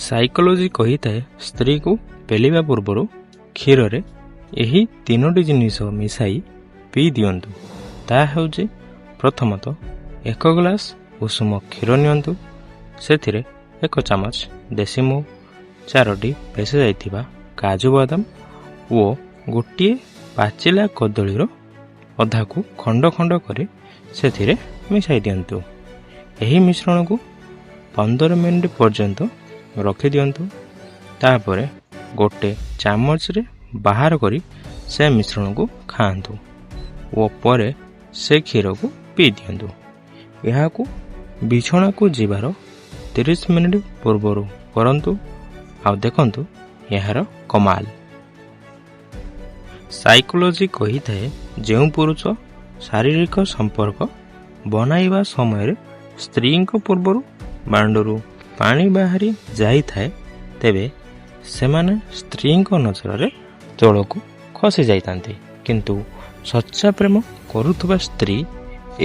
Psychology କହିଥାଏ ସ୍ତ୍ରୀକୁ ପେଲିବା ପୂର୍ବରୁ କ୍ଷୀରରେ ଏହି 3ଟି ଜିନିଷ ମିଶାଇ ପିଇ ଦିଅନ୍ତୁ। ତାହା ହେଉଛି ପ୍ରଥମତଃ 1 ଗ୍ଲାସ ଉଷୁମ କ୍ଷୀର ନିଅନ୍ତୁ, ସେଥିରେ 1 ଚାମଚ ଦେଶୀ ମହୁ, 4ଟି ପେଷା ଯାଇଥିବା କାଜୁ ବାଦାମ ଓ ଗୋଟିଏ ପାଚିଲା କଦଳୀର ଅଧାକୁ ଖଣ୍ଡ ଖଣ୍ଡ କରି ସେଥିରେ ମିଶାଇ ଦିଅନ୍ତୁ। ଏହି ମିଶ୍ରଣକୁ 15 ମିନିଟ୍ ପର୍ଯ୍ୟନ୍ତ ରଖିଦିଅନ୍ତୁ। ତାପରେ ଗୋଟେ ଚାମଚରେ ବାହାର କରି ସେ ମିଶ୍ରଣକୁ ଖାଆନ୍ତୁ ଓ ପରେ ସେ କ୍ଷୀରକୁ ପିଇ ଦିଅନ୍ତୁ। ଏହାକୁ ବିଛଣାକୁ ଯିବାର 30 ମିନିଟ୍ ପୂର୍ବରୁ କରନ୍ତୁ, ଆଉ ଦେଖନ୍ତୁ ଏହାର କମାଲ। ସାଇକୋଲୋଜି କହିଥାଏ ଯେଉଁ ପୁରୁଷ ଶାରୀରିକ ସମ୍ପର୍କ ବନାଇବା ସମୟରେ ସ୍ତ୍ରୀଙ୍କ ପୂର୍ବରୁ ବାଣ୍ଡରୁ ପାଣି ବାହାରି ଯାଇଥାଏ, ତେବେ ସେମାନେ ସ୍ତ୍ରୀଙ୍କ ନଜରରେ ତଳକୁ ଖସି ଯାଇଥାନ୍ତି। କିନ୍ତୁ ସଚ୍ଚା ପ୍ରେମ କରୁଥିବା ସ୍ତ୍ରୀ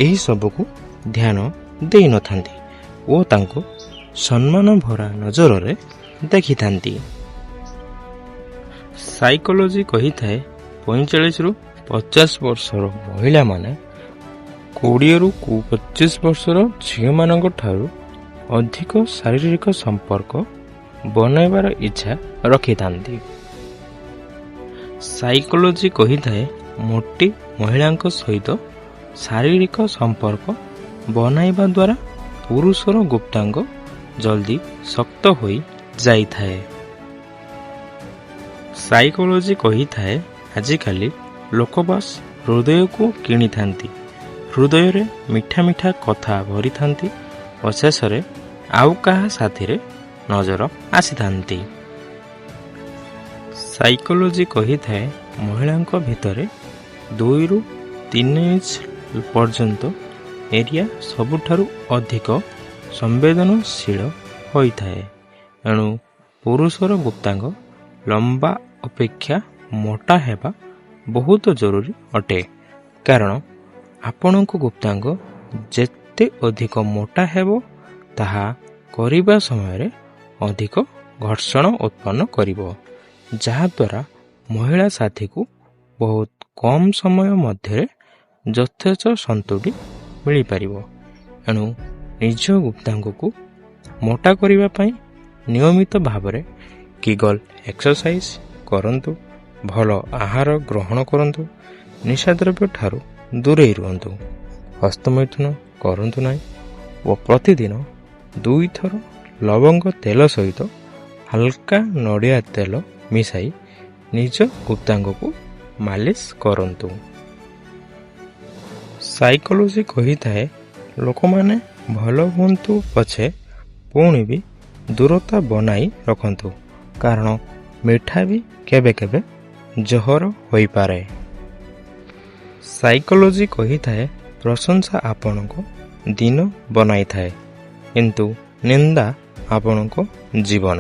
ଏହି ସବୁକୁ ଧ୍ୟାନ ଦେଇନଥାନ୍ତି ଓ ତାଙ୍କୁ ସମ୍ମାନ ଭରା ନଜରରେ ଦେଖିଥାନ୍ତି। ସାଇକୋଲୋଜି କହିଥାଏ 45ରୁ 50 ବର୍ଷର ମହିଳାମାନେ 20ରୁ 25 ବର୍ଷର ଝିଅମାନଙ୍କ ଠାରୁ ଅଧିକ ଶାରୀରିକ ସମ୍ପର୍କ ବନାଇବାର ଇଚ୍ଛା ରଖିଥାନ୍ତି। ସାଇକୋଲୋଜି କହିଥାଏ ମୋଟି ମହିଳାଙ୍କ ସହିତ ଶାରୀରିକ ସମ୍ପର୍କ ବନାଇବା ଦ୍ୱାରା ପୁରୁଷର ଗୁପ୍ତାଙ୍ଗ ଜଲ୍ଦି ଶକ୍ତ ହୋଇ ଯାଇଥାଏ। ସାଇକୋଲୋଜି କହିଥାଏ ଆଜିକାଲି ଲୋକ ବାସ୍ ହୃଦୟକୁ କିଣିଥାନ୍ତି, ହୃଦୟରେ ମିଠା ମିଠା କଥା ଭରିଥାନ୍ତି ଓ ଶେଷରେ ଆଉ କାହା ସାଥିରେ ନଜର ଆସିଥାନ୍ତି। ସାଇକୋଲୋଜି କହିଥାଏ ମହିଳାଙ୍କ ଭିତରେ 2ରୁ 3 ଇଞ୍ଚ ପର୍ଯ୍ୟନ୍ତ ଏରିଆ ସବୁଠାରୁ ଅଧିକ ସମ୍ବେଦନଶୀଳ ହୋଇଥାଏ। ଏଣୁ ପୁରୁଷର ଗୁପ୍ତାଙ୍ଗ ଲମ୍ବା ଅପେକ୍ଷା ମୋଟା ହେବା ବହୁତ ଜରୁରୀ ଅଟେ, କାରଣ ଆପଣଙ୍କ ଗୁପ୍ତାଙ୍ଗ ଯେତେ ଅଧିକ ମୋଟା ହେବ ତାହା କରିବା ସମୟରେ ଅଧିକ ଘର୍ଷଣ ଉତ୍ପନ୍ନ କରିବ, ଯାହାଦ୍ୱାରା ମହିଳା ସାଥୀକୁ ବହୁତ କମ୍ ସମୟ ମଧ୍ୟରେ ଯଥେଷ୍ଟ ସନ୍ତୁଷ୍ଟି ମିଳିପାରିବ। ଏଣୁ ନିଜ ଗୁପ୍ତାଙ୍ଗକୁ ମୋଟା କରିବା ପାଇଁ ନିୟମିତ ଭାବରେ କିଗଲ ଏକ୍ସରସାଇଜ କରନ୍ତୁ, ଭଲ ଆହାର ଗ୍ରହଣ କରନ୍ତୁ, ନିଶାଦ୍ରବ୍ୟ ଠାରୁ ଦୂରେଇ ରୁହନ୍ତୁ, ହସ୍ତମୈଥୁନ କରନ୍ତୁ ନାହିଁ ଓ ପ୍ରତିଦିନ 2 ଥର ଲବଙ୍ଗ ତେଲ ସହିତ ହାଲକା ନଡ଼ିଆ ତେଲ ମିଶାଇ ନିଜ ଗୁପ୍ତାଙ୍ଗକୁ ମାଲିସ କରନ୍ତୁ। ସାଇକୋଲୋଜି କହିଥାଏ ଲୋକମାନେ ଭଲ ହୁଅନ୍ତୁ ପଛେ ପୁଣି ବି ଦୂରତା ବନାଇ ରଖନ୍ତୁ, କାରଣ ମିଠା ବି କେବେ କେବେ ଜହର ହୋଇପାରେ। ସାଇକୋଲୋଜି କହିଥାଏ ପ୍ରଶଂସା ଆପଣଙ୍କ ଦିନ ବନାଇଥାଏ, କିନ୍ତୁ ନିନ୍ଦା ଆପଣଙ୍କ ଜୀବନ।